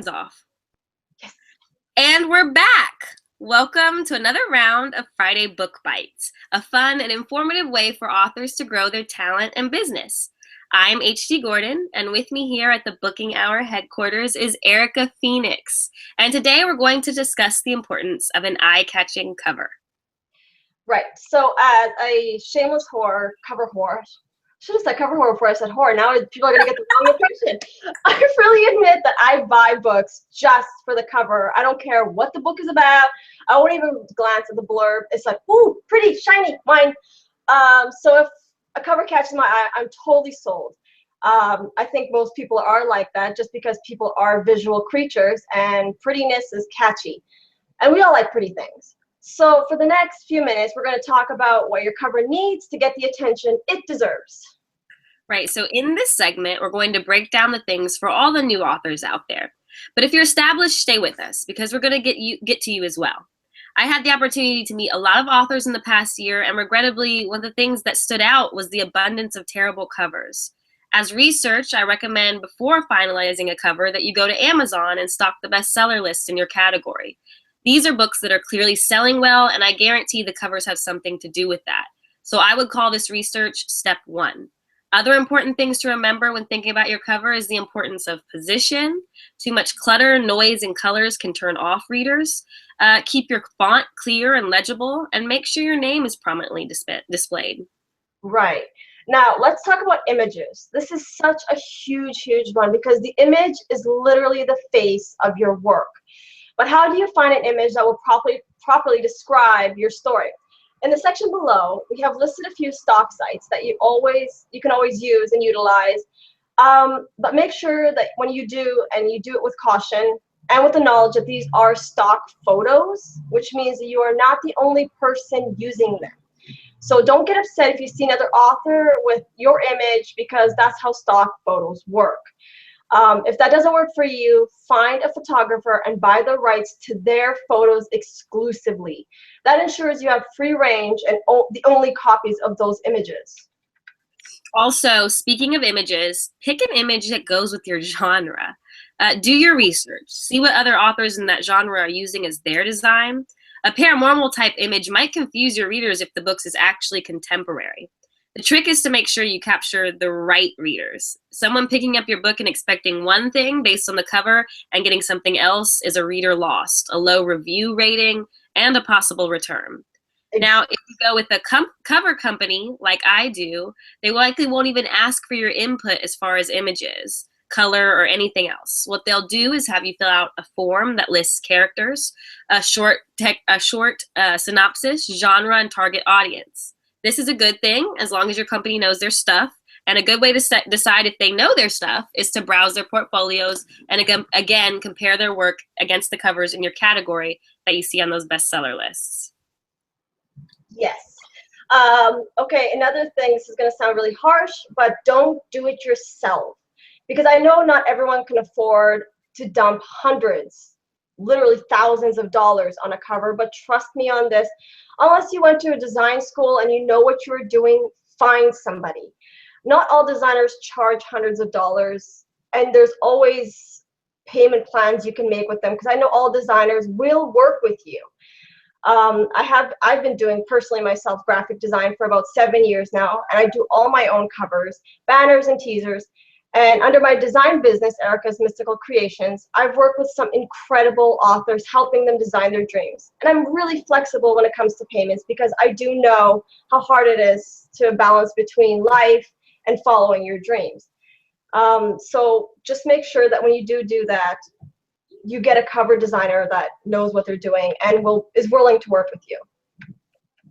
buttons off. Yes. And we're back. Welcome to another round of Friday Book Bites, a fun and informative way for authors to grow their talent and business. I'm H.D. Gordon, and with me here at the Booking Hour headquarters is Erica Phoenix. And today we're going to discuss the importance of an eye-catching cover. Right. So as a shameless cover whore, I should have said cover whore before I said whore. Now people are going to get the wrong impression. I freely admit that I buy books just for the cover. I don't care what the book is about. I won't even glance at the blurb. It's like, ooh, pretty, shiny, mine. So if a cover catches my eye, I'm totally sold. I think most people are like that just because people are visual creatures and prettiness is catchy. And we all like pretty things. So for the next few minutes, we're going to talk about what your cover needs to get the attention it deserves. Right, so in this segment, we're going to break down the things for all the new authors out there. But if you're established, stay with us because we're going to get to you as well. I had the opportunity to meet a lot of authors in the past year, and regrettably, one of the things that stood out was the abundance of terrible covers. As research, I recommend before finalizing a cover that you go to Amazon and stock the bestseller list in your category. These are books that are clearly selling well, and I guarantee the covers have something to do with that. So I would call this research step one. Other important things to remember when thinking about your cover is the importance of position. Too much clutter, noise, and colors can turn off readers. Keep your font clear and legible, and make sure your name is prominently displayed. Right. Now, let's talk about images. This is such a huge one because the image is literally the face of your work. But how do you find an image that will properly describe your story? In the section below, we have listed a few stock sites that you can always use and utilize. But make sure that when you do, and you do it with caution and with the knowledge that these are stock photos, which means that you are not the only person using them. So don't get upset if you see another author with your image because that's how stock photos work. If that doesn't work for you, find a photographer and buy the rights to their photos exclusively. That ensures you have free range and the only copies of those images. Also, speaking of images, pick an image that goes with your genre. Do your research. See what other authors in that genre are using as their design. A paranormal type image might confuse your readers if the book is actually contemporary. The trick is to make sure you capture the right readers. Someone picking up your book and expecting one thing based on the cover and getting something else is a reader lost, a low review rating, and a possible return. Now, if you go with a cover company like I do, they likely won't even ask for your input as far as images, color, or anything else. What they'll do is have you fill out a form that lists characters, a short synopsis, genre, and target audience. This is a good thing as long as your company knows their stuff. And a good way to decide if they know their stuff is to browse their portfolios and again compare their work against the covers in your category that you see on those bestseller lists. Yes. Okay, another thing, this is going to sound really harsh, but don't do it yourself. Because I know not everyone can afford to dump hundreds, literally thousands of dollars on a cover, but trust me on this, unless you went to a design school and you know what you're doing, find somebody. Not all designers charge hundreds of dollars, and there's always payment plans you can make with them, because I know all designers will work with you. I've been doing personally myself graphic design for about 7 years now, and I do all my own covers, banners, and teasers. And under my design business, Erica's Mystical Creations, I've worked with some incredible authors, helping them design their dreams. And I'm really flexible when it comes to payments because I do know how hard it is to balance between life and following your dreams. So just make sure that when you do that, you get a cover designer that knows what they're doing and is willing to work with you.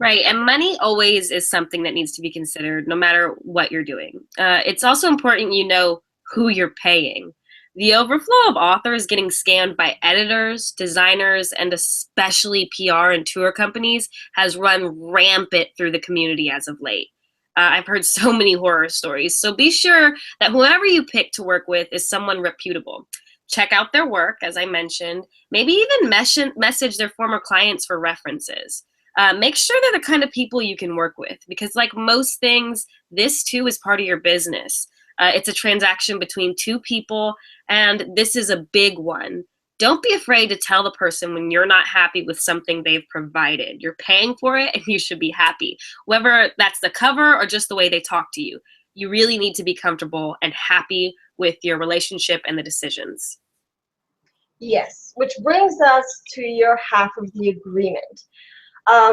Right, and money always is something that needs to be considered no matter what you're doing. It's also important you know who you're paying. The overflow of authors getting scammed by editors, designers, and especially PR and tour companies has run rampant through the community as of late. I've heard so many horror stories, so be sure that whoever you pick to work with is someone reputable. Check out their work, as I mentioned. Maybe even message their former clients for references. Make sure they're the kind of people you can work with because like most things, this too is part of your business. It's a transaction between two people, and this is a big one. Don't be afraid to tell the person when you're not happy with something they've provided. You're paying for it and you should be happy. Whether that's the cover or just the way they talk to you, you really need to be comfortable and happy with your relationship and the decisions. Yes, which brings us to your half of the agreement.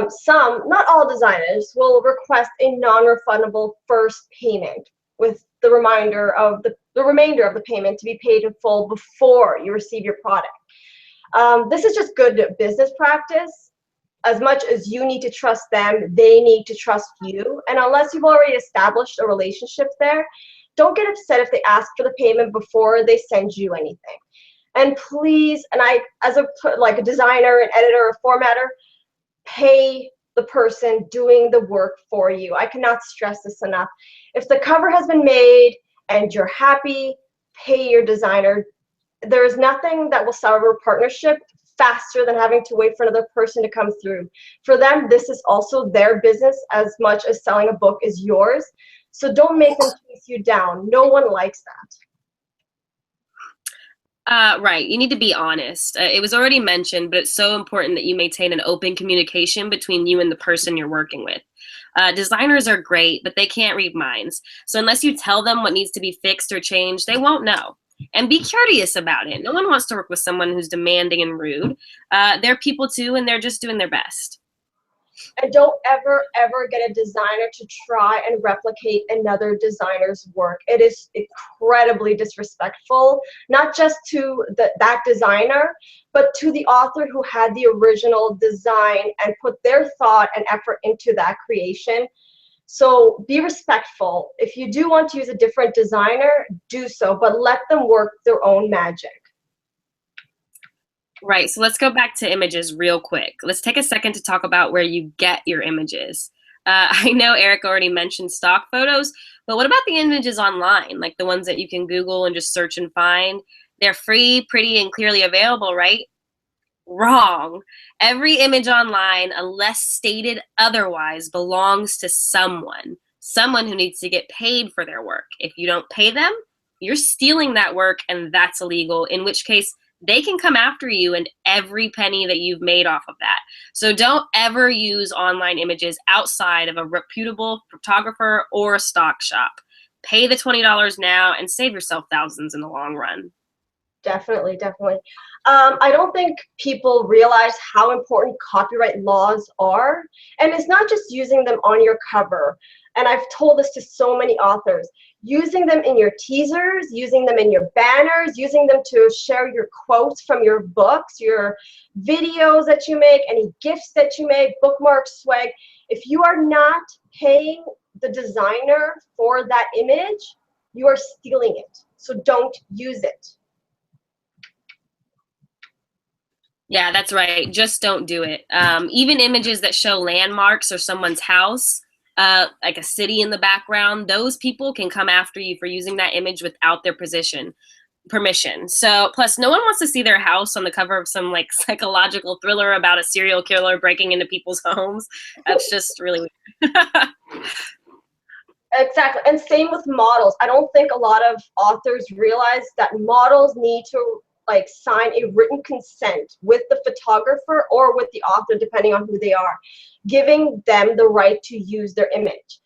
Some, not all designers, will request a non-refundable first payment with the remainder of the payment to be paid in full before you receive your product. This is just good business practice. As much as you need to trust them, they need to trust you. And unless you've already established a relationship there, don't get upset if they ask for the payment before they send you anything. And please, and I, as a designer, an editor, a formatter, pay the person doing the work for you. I cannot stress this enough. If the cover has been made and you're happy, pay your designer. There is nothing that will sever a partnership faster than having to wait for another person to come through. For them, this is also their business as much as selling a book is yours. So don't make them chase you down. No one likes that. Right. You need to be honest. It was already mentioned, but it's so important that you maintain an open communication between you and the person you're working with. Designers are great, but they can't read minds. So unless you tell them what needs to be fixed or changed, they won't know. And be curious about it. No one wants to work with someone who's demanding and rude. They're people too, and they're just doing their best. And don't ever, ever get a designer to try and replicate another designer's work. It is incredibly disrespectful, not just to that designer, but to the author who had the original design and put their thought and effort into that creation. So be respectful. If you do want to use a different designer, do so, but let them work their own magic. Right, so let's go back to images real quick. Let's take a second to talk about where you get your images. I know Eric already mentioned stock photos, but what about the images online, like the ones that you can Google and just search and find? They're free, pretty, and clearly available, right? Wrong. Every image online, unless stated otherwise, belongs to someone who needs to get paid for their work. If you don't pay them, you're stealing that work, and that's illegal, in which case they can come after you and every penny that you've made off of that. So don't ever use online images outside of a reputable photographer or a stock shop. Pay the $20 now and save yourself thousands in the long run. Definitely, definitely. I don't think people realize how important copyright laws are. And it's not just using them on your cover. And I've told this to so many authors. Using them in your teasers, using them in your banners, using them to share your quotes from your books, your videos that you make, any gifts that you make, bookmarks, swag. If you are not paying the designer for that image, you are stealing it. So don't use it. Yeah, that's right. Just don't do it. Even images that show landmarks or someone's house, like a city in the background, those people can come after you for using that image without their permission. So plus no one wants to see their house on the cover of some like psychological thriller about a serial killer breaking into people's homes. That's just really weird. Exactly. And same with models. I don't think a lot of authors realize that models need to sign a written consent with the photographer or with the author, depending on who they are, giving them the right to use their image.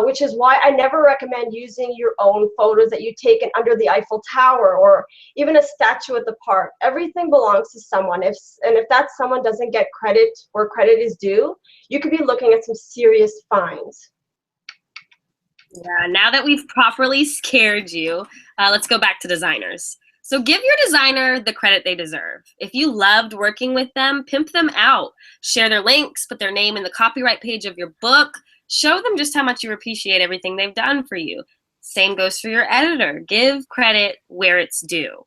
Which is why I never recommend using your own photos that you've taken under the Eiffel Tower or even a statue at the park. Everything belongs to someone. If that someone doesn't get credit where credit is due, you could be looking at some serious fines. Yeah, now that we've properly scared you, let's go back to designers. So give your designer the credit they deserve. If you loved working with them, pimp them out. Share their links, put their name in the copyright page of your book. Show them just how much you appreciate everything they've done for you. Same goes for your editor. Give credit where it's due.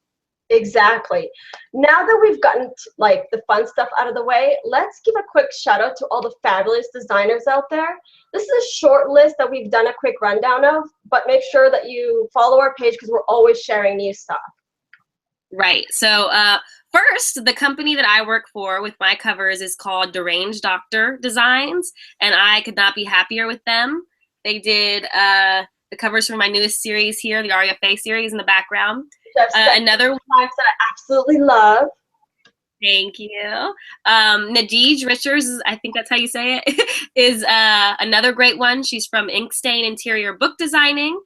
Exactly. Now that we've gotten the fun stuff out of the way, let's give a quick shout out to all the fabulous designers out there. This is a short list that we've done a quick rundown of, but make sure that you follow our page because we're always sharing new stuff. Right. So first, the company that I work for with my covers is called Deranged Doctor Designs, and I could not be happier with them. They did the covers for my newest series here, the Aria Faye series in the background. Another one that I absolutely love. Thank you. Nadege Richards, I think that's how you say it, is another great one. She's from Inkstain Interior Book Designing.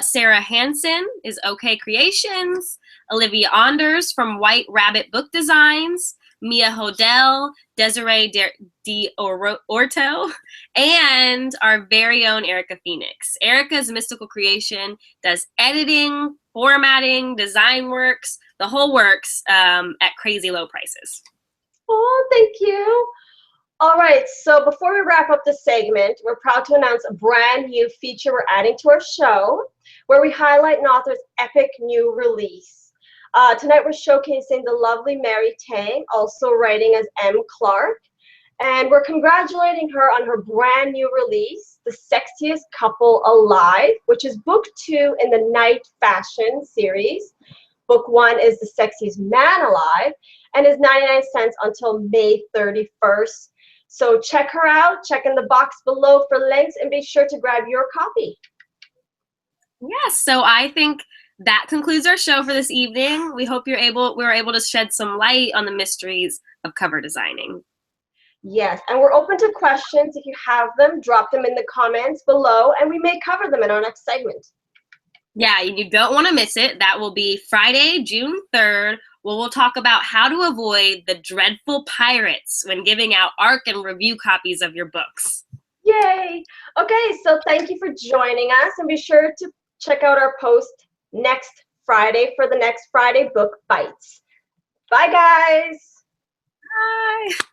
Sarah Hansen is OK Creations. Olivia Anders from White Rabbit Book Designs. Mia Hodel, Desiree Orto, and our very own Erica Phoenix. Erica's Mystical Creation does editing, formatting, design works, the whole works at crazy low prices. Oh, thank you. All right, so before we wrap up this segment, we're proud to announce a brand new feature we're adding to our show where we highlight an author's epic new release. Tonight we're showcasing the lovely Mary Tang, also writing as M. Clark, and we're congratulating her on her brand new release, The Sexiest Couple Alive, which is book 2 in the Night Fashion series. Book 1 is The Sexiest Man Alive and is 99 cents until May 31st. So check her out, check in the box below for links, and be sure to grab your copy. Yes, so I think that concludes our show for this evening. We hope we were able to shed some light on the mysteries of cover designing. Yes, and we're open to questions. If you have them, drop them in the comments below, and we may cover them in our next segment. Yeah, you don't want to miss it. That will be Friday, June 3rd, where we'll talk about how to avoid the dreadful pirates when giving out ARC and review copies of your books. Yay! Okay, so thank you for joining us, and be sure to check out our post next Friday for the next Friday Book Bites. Bye, guys. Bye.